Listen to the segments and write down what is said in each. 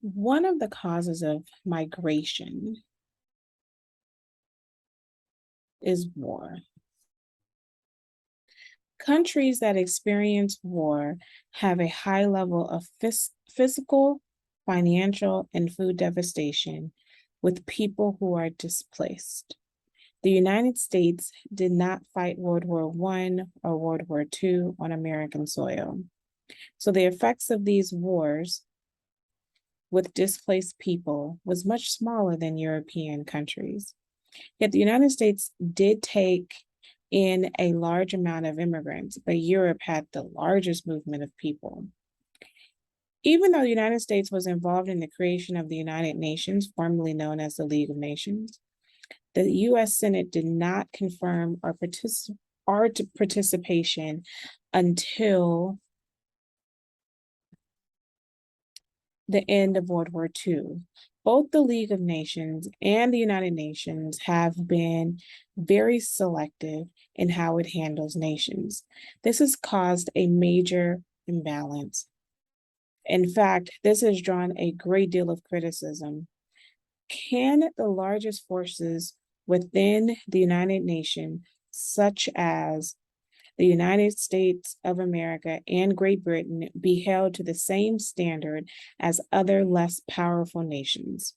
One of the causes of migration is war. Countries that experience war have a high level of physical, financial, and food devastation with people who are displaced. The United States did not fight World War I or World War II on American soil. So the effects of these wars with displaced people was much smaller than European countries. Yet the United States did take in a large amount of immigrants, but Europe had the largest movement of people. Even though the United States was involved in the creation of the United Nations, formerly known as the League of Nations, the US Senate did not confirm our participation until the end of World War II. Both the League of Nations and the United Nations have been very selective in how it handles nations. This has caused a major imbalance. In fact, this has drawn a great deal of criticism. Can the largest forces within the United Nations, such as the United States of America and Great Britain, be held to the same standard as other less powerful nations?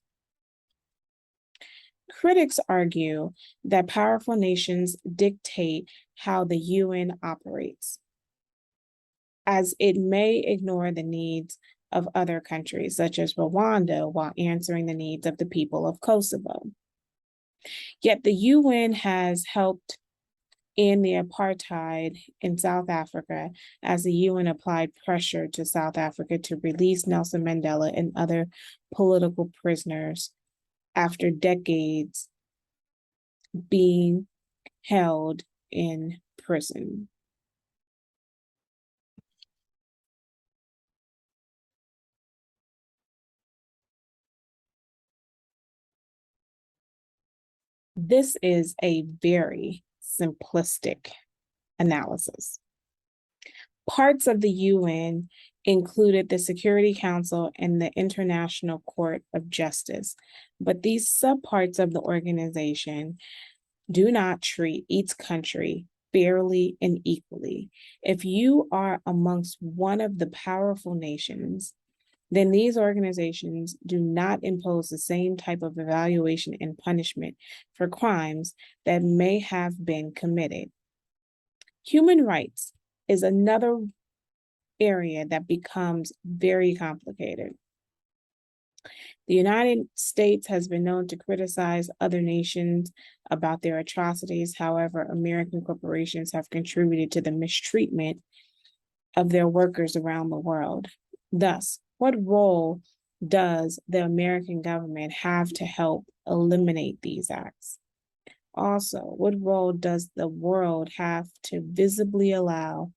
Critics argue that powerful nations dictate how the UN operates, as it may ignore the needs of other countries, such as Rwanda, while answering the needs of the people of Kosovo. Yet the UN has helped in the apartheid in South Africa, as the UN applied pressure to South Africa to release Nelson Mandela and other political prisoners after decades being held in prison. This is a very simplistic analysis. Parts of the UN included the Security Council and the International Court of Justice, but these subparts of the organization do not treat each country fairly and equally. If you are amongst one of the powerful nations, then these organizations do not impose the same type of evaluation and punishment for crimes that may have been committed. Human rights is another area that becomes very complicated. The United States has been known to criticize other nations about their atrocities. However, American corporations have contributed to the mistreatment of their workers around the world. Thus, what role does the American government have to help eliminate these acts? Also, what role does the world have to visibly allow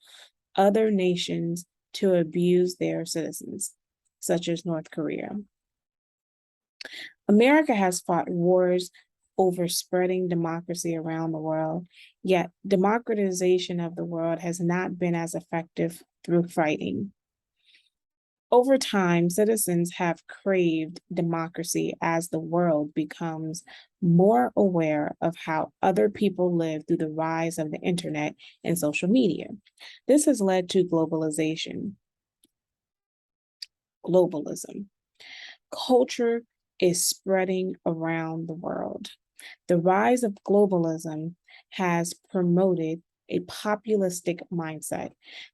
other nations to abuse their citizens, such as North Korea? America has fought wars over spreading democracy around the world, yet democratization of the world has not been as effective through fighting. Over time, citizens have craved democracy as the world becomes more aware of how other people live through the rise of the internet and social media. This has led to globalization. Globalism. Culture is spreading around the world. The rise of globalism has promoted a populistic mindset.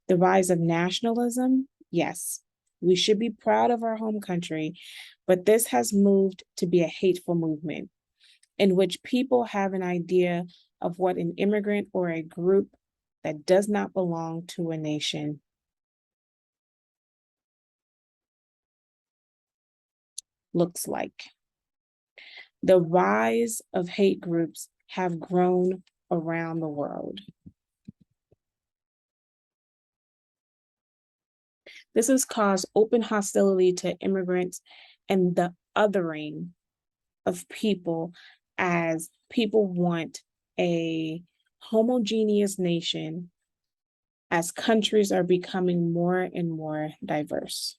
The rise of nationalism, yes, we should be proud of our home country, but this has moved to be a hateful movement in which people have an idea of what an immigrant or a group that does not belong to a nation looks like. The rise of hate groups have grown around the world. This has caused open hostility to immigrants and the othering of people, as people want a homogeneous nation as countries are becoming more and more diverse.